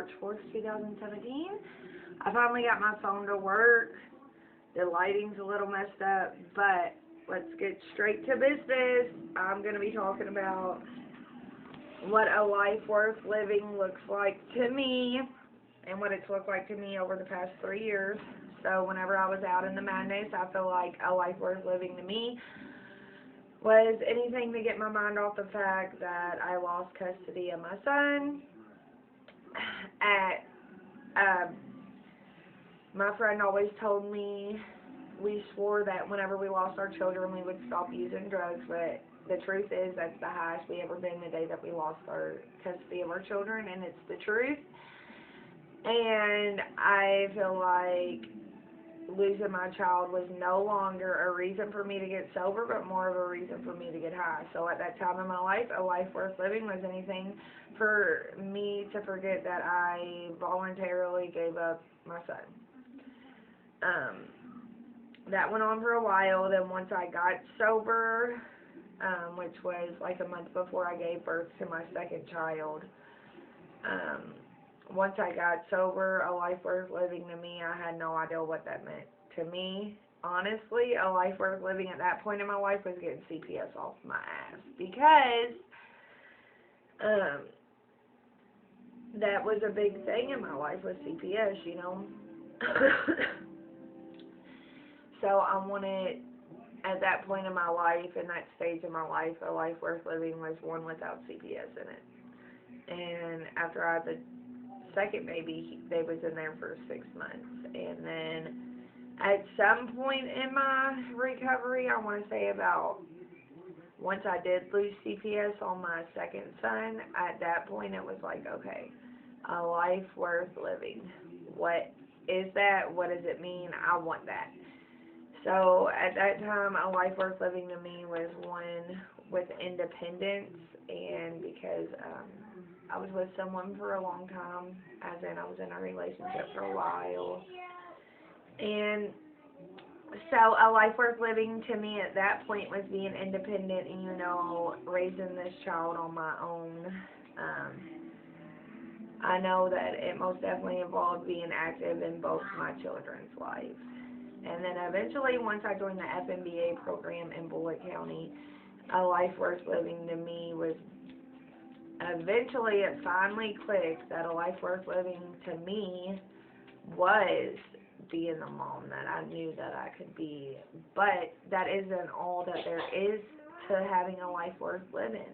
March 4th, 2017. I finally got my phone to work. The lighting's a little messed up, but let's get straight to business. I'm going to be talking about what a life worth living looks like to me and what it's looked like to me over the past 3 years. So whenever I was out in the madness, I feel like a life worth living to me was anything to get my mind off the fact that I lost custody of my son. My friend always told me, we swore that whenever we lost our children we would stop using drugs, but the truth is that's the highest we ever been the day that we lost our custody of our children, and it's the truth. And I feel like losing my child was no longer a reason for me to get sober, but more of a reason for me to get high. So at that time in my life, a life worth living was anything for me to forget that I voluntarily gave up my son. That went on for a while. Then once I got sober, which was like a month before I gave birth to my second child, once I got sober, a life worth living to me, I had no idea what that meant to me. Honestly, a life worth living at that point in my life was getting CPS off my ass, because that was a big thing in my life with CPS, you know. So I wanted, at that point in my life, in that stage of my life, a life worth living was one without CPS in it. And after I had the second baby, they was in there for 6 months. And then at some point in my recovery, I want to say about, once I did lose CPS on my second son, at that point it was like, okay, a life worth living. What is that? What does it mean? I want that. So at that time, a life worth living to me was one with independence, and because I was with someone for a long time, as in I was in a relationship for a while. And so a life worth living to me at that point was being independent and, you know, raising this child on my own. I know that it most definitely involved being active in both my children's lives. And then eventually, once I joined the FMBA program in Bullitt County, a life worth living to me was, eventually it finally clicked that a life worth living to me was being the mom that I knew that I could be. But that isn't all that there is to having a life worth living.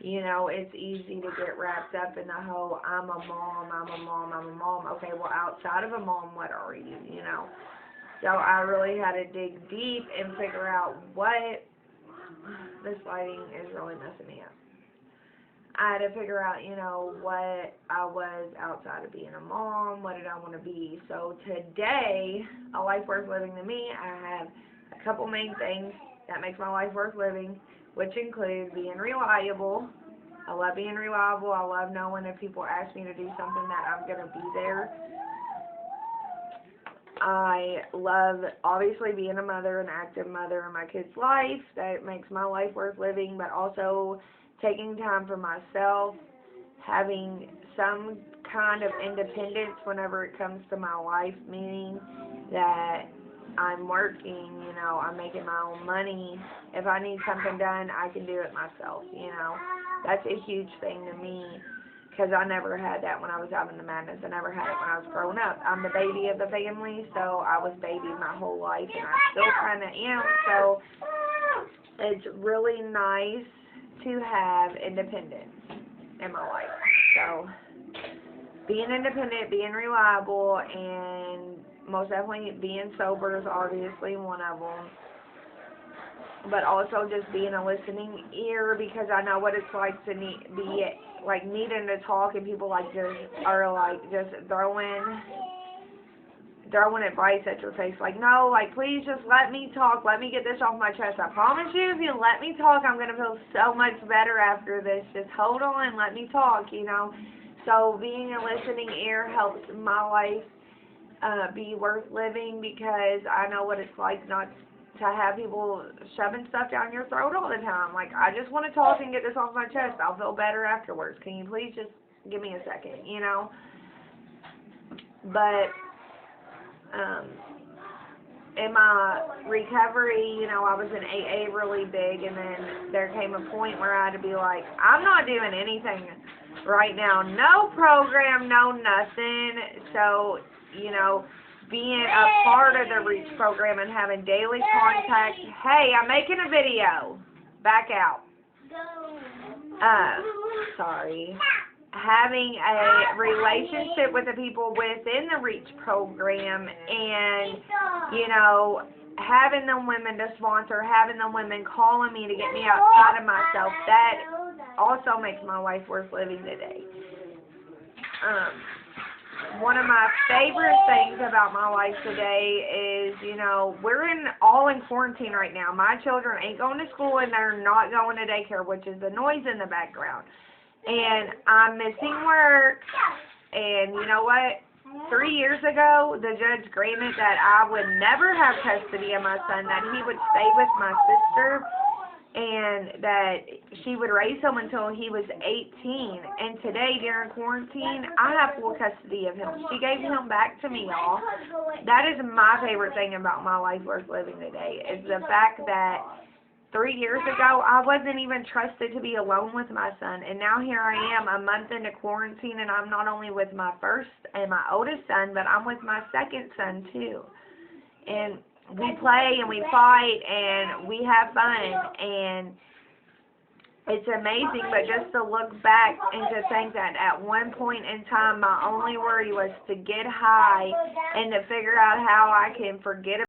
You know, it's easy to get wrapped up in the whole, I'm a mom, I'm a mom, I'm a mom. Okay, well, outside of a mom, what are you, you know? So I really had to dig deep and figure out what, this lighting is really messing me up. I had to figure out, you know, what I was outside of being a mom, what did I want to be. So today, a life worth living to me, I have a couple main things that makes my life worth living, which include being reliable. I love being reliable. I love knowing if people ask me to do something that I'm going to be there. I love, obviously, being a mother, an active mother in my kid's life. That makes my life worth living, but also taking time for myself, having some kind of independence whenever it comes to my life, meaning that I'm working, you know, I'm making my own money. If I need something done, I can do it myself, you know. That's a huge thing to me, because I never had that when I was out in the madness. I never had it when I was growing up. I'm the baby of the family, so I was babied my whole life, and I still kind of am. So it's really nice to have independence in my life. So being independent, being reliable, and most definitely being sober is obviously one of them. But also just being a listening ear, because I know what it's like to be like needing to talk, and people like just are like just throwing advice at your face, like, no, like, please just let me talk, let me get this off my chest. I promise you, if you let me talk, I'm gonna feel so much better after this. Just hold on, let me talk, you know. So being a listening ear helps my life be worth living, because I know what it's like not to have people shoving stuff down your throat all the time. Like, I just want to talk and get this off my chest. I'll feel better afterwards. Can you please just give me a second, you know? But in my recovery, you know, I was in AA really big, and then there came a point where I had to be like, I'm not doing anything right now. No program, no nothing. So, you know, being a part of the REACH program and having daily contact. Hey, I'm making a video. Back out. Sorry. Having a relationship with the people within the REACH program, and, you know, having them women to sponsor, having them women calling me to get me outside of myself, that also makes my life worth living today. One of my favorite things about my life today is, you know, we're all in quarantine right now. My children ain't going to school and they're not going to daycare, which is the noise in the background. And I'm missing work. And you know what? 3 years ago, the judge granted that I would never have custody of my son, that he would stay with my sister, and that she would raise him until he was 18. And today, during quarantine, I have full custody of him. She gave him back to me, y'all. That is my favorite thing about my life worth living today, is the fact that 3 years ago, I wasn't even trusted to be alone with my son. And now here I am, a month into quarantine, and I'm not only with my first and my oldest son, but I'm with my second son, too. And we play and we fight and we have fun, and it's amazing. But just to look back and to think that at one point in time, my only worry was to get high and to figure out how I can forget